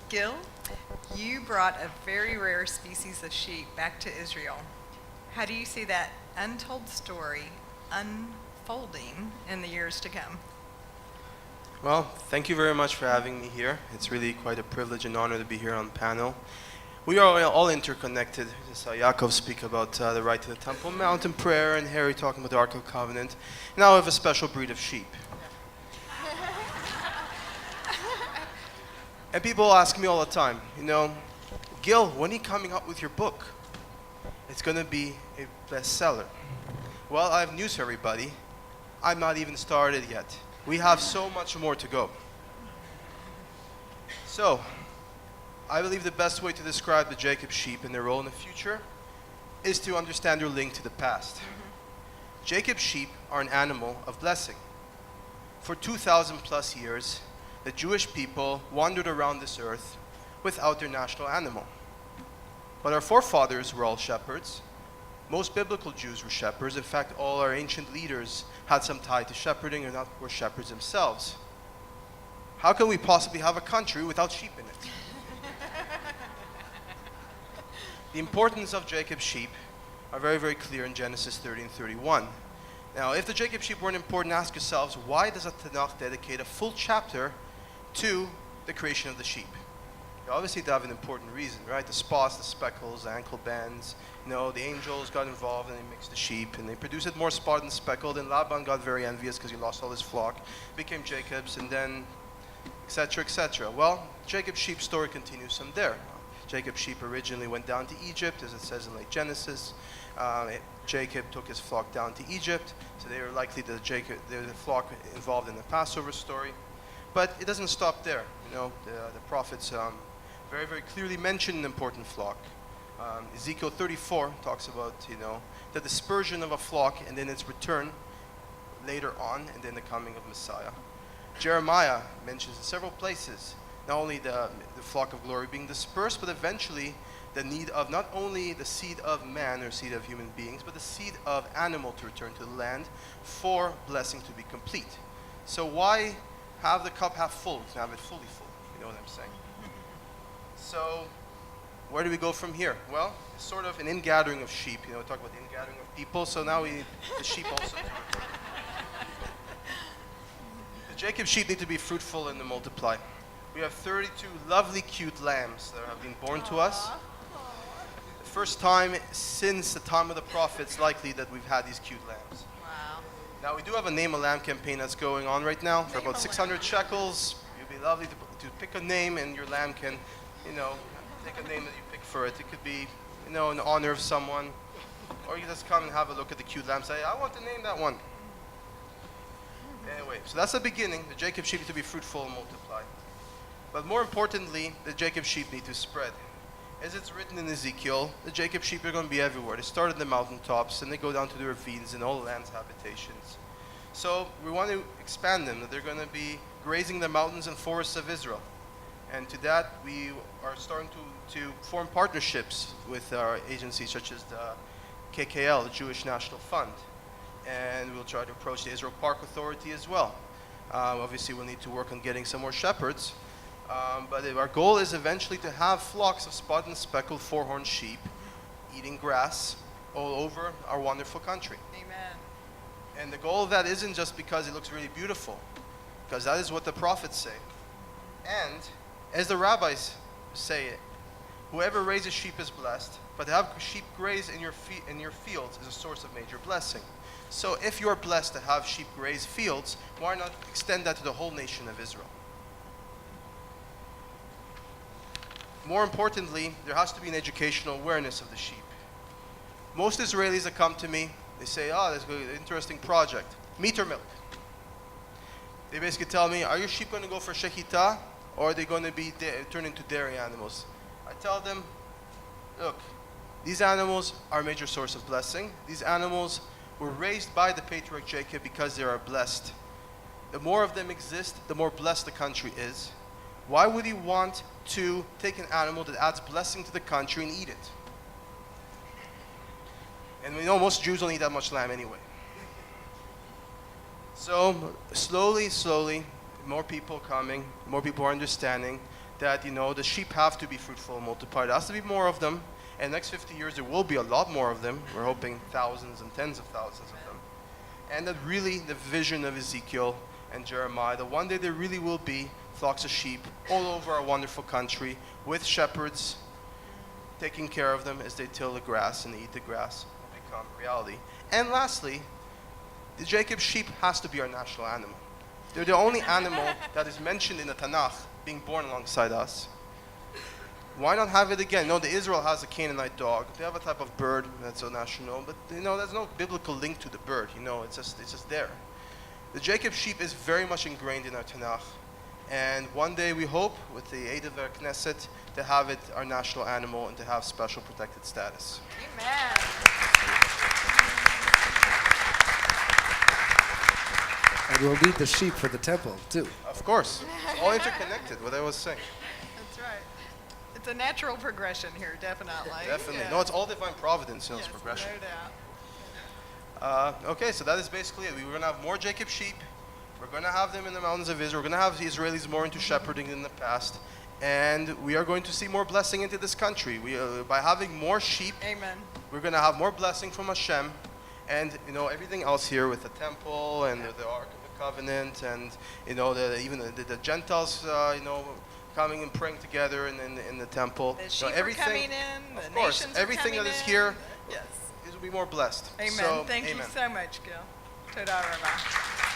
Gil, you brought a very rare species of sheep back to Israel. How do you see that untold story unfolding in the years to come? Well, thank you very much for having me here. It's really quite a privilege and honor to be here on the panel. We are all interconnected. I saw Yaakov speak about the right to the Temple Mount and prayer, and Harry talking about the Ark of the Covenant. Now I have a special breed of sheep. And people ask me all the time, Gil, when are you coming out with your book? It's going to be a bestseller. Well, I have news for everybody. I'm not even started yet. We have so much more to go. So, I believe the best way to describe the Jacob sheep and their role in the future is to understand their link to the past. Jacob sheep are an animal of blessing. For 2,000 plus years, the Jewish people wandered around this earth without their national animal. But our forefathers were all shepherds. Most biblical Jews were shepherds. In fact, all our ancient leaders had some tie to shepherding or not were shepherds themselves. How can we possibly have a country without sheep in it? The importance of Jacob's sheep are very, very clear in Genesis 30 and 31. Now, if the Jacob sheep weren't important, ask yourselves, why does the Tanakh dedicate a full chapter to the creation of the sheep? Obviously, they have an important reason, right? The spots, the speckles, the ankle bands. The angels got involved and they mixed the sheep and they produced more spotted and speckled. And Laban got very envious because he lost all his flock, became Jacob's, and then etc., etc. Well, Jacob's sheep story continues from there. Jacob's sheep originally went down to Egypt, as it says in late Genesis. Jacob took his flock down to Egypt, so they were likely the flock involved in the Passover story. But it doesn't stop there. The prophets very, very clearly mention an important flock. Ezekiel 34 talks about, the dispersion of a flock and then its return later on, and then the coming of Messiah. Jeremiah mentions in several places not only the flock of glory being dispersed, but eventually the need of not only the seed of man or seed of human beings, but the seed of animal to return to the land for blessing to be complete. So why have the cup half full? You can have it fully full. You know what I'm saying? So where do we go from here? Well, it's sort of an ingathering of sheep. We talk about the ingathering of people, so now we need the sheep also. The Jacob sheep need to be fruitful and to multiply. We have 32 lovely, cute lambs that have been born to us. The first time since the time of the prophets, likely, that we've had these cute lambs. Wow. Now, we do have a Name a Lamb campaign that's going on right now for about 600 shekels. It would be lovely to pick a name, and your lamb can, take a name that you pick for it. It could be, in honor of someone. Or you just come and have a look at the cute lamb and say, I want to name that one. Anyway, so that's the beginning. The Jacob sheep need to be fruitful and multiply. But more importantly, the Jacob sheep need to spread. As it's written in Ezekiel, the Jacob sheep are going to be everywhere. They start in the mountaintops and they go down to the ravines and all the land's habitations. So we want to expand them, that they're going to be grazing the mountains and forests of Israel. And to that, we are starting to form partnerships with our agencies such as the KKL, the Jewish National Fund. And we'll try to approach the Israel Park Authority as well. Obviously, we'll need to work on getting some more shepherds. But our goal is eventually to have flocks of spotted and speckled four-horned sheep eating grass all over our wonderful country. Amen. And the goal of that isn't just because it looks really beautiful, because that is what the prophets say. And as the rabbis say it, whoever raises sheep is blessed, but to have sheep graze in your fields is a source of major blessing. So if you're blessed to have sheep graze fields, why not extend that to the whole nation of Israel? More importantly, there has to be an educational awareness of the sheep. Most Israelis that come to me, they say, that's an interesting project. Meat or milk? They basically tell me, are your sheep going to go for shechita, or are they going to be turned into dairy animals? I tell them, look, these animals are a major source of blessing. These animals were raised by the patriarch Jacob because they are blessed. The more of them exist, the more blessed the country is. Why would he want to take an animal that adds blessing to the country and eat it? And we know most Jews don't eat that much lamb anyway. So slowly, more people coming, more people are understanding that, the sheep have to be fruitful and multiply. There has to be more of them. And the next 50 years, there will be a lot more of them. We're hoping thousands and tens of thousands of them. And that really the vision of Ezekiel and Jeremiah, that one day there really will be flocks of sheep all over our wonderful country with shepherds taking care of them as they till the grass and eat the grass will become reality. And lastly, the Jacob sheep has to be our national animal. They're the only animal that is mentioned in the Tanakh being born alongside us. Why not have it again? No, the Israel has a Canaanite dog. They have a type of bird that's so national, but there's no biblical link to the bird. It's just there. The Jacob sheep is very much ingrained in our Tanakh, and one day we hope, with the aid of our Knesset, to have it our national animal and to have special protected status. Amen. And we'll need the sheep for the temple, too. Of course, it's all interconnected. What I was saying. That's right. It's a natural progression here, definitely. Definitely. Yeah. No, it's all divine providence, it's Yes, progression. no doubt. Okay, so that is basically it. We're going to have more Jacob sheep. We're going to have them in the mountains of Israel. We're going to have the Israelis more into shepherding than in the past. And we are going to see more blessing into this country. By having more sheep, Amen. we're going to have more blessing from Hashem. And, everything else here with the temple and the Ark of the Covenant and, even the Gentiles, coming and praying together in the temple. The sheep are everything, coming in. The of course, nations are everything coming that is in. here, Yes. it will be more blessed. Amen. So, Thank you amen. so much, Gil. Toda Rabbi.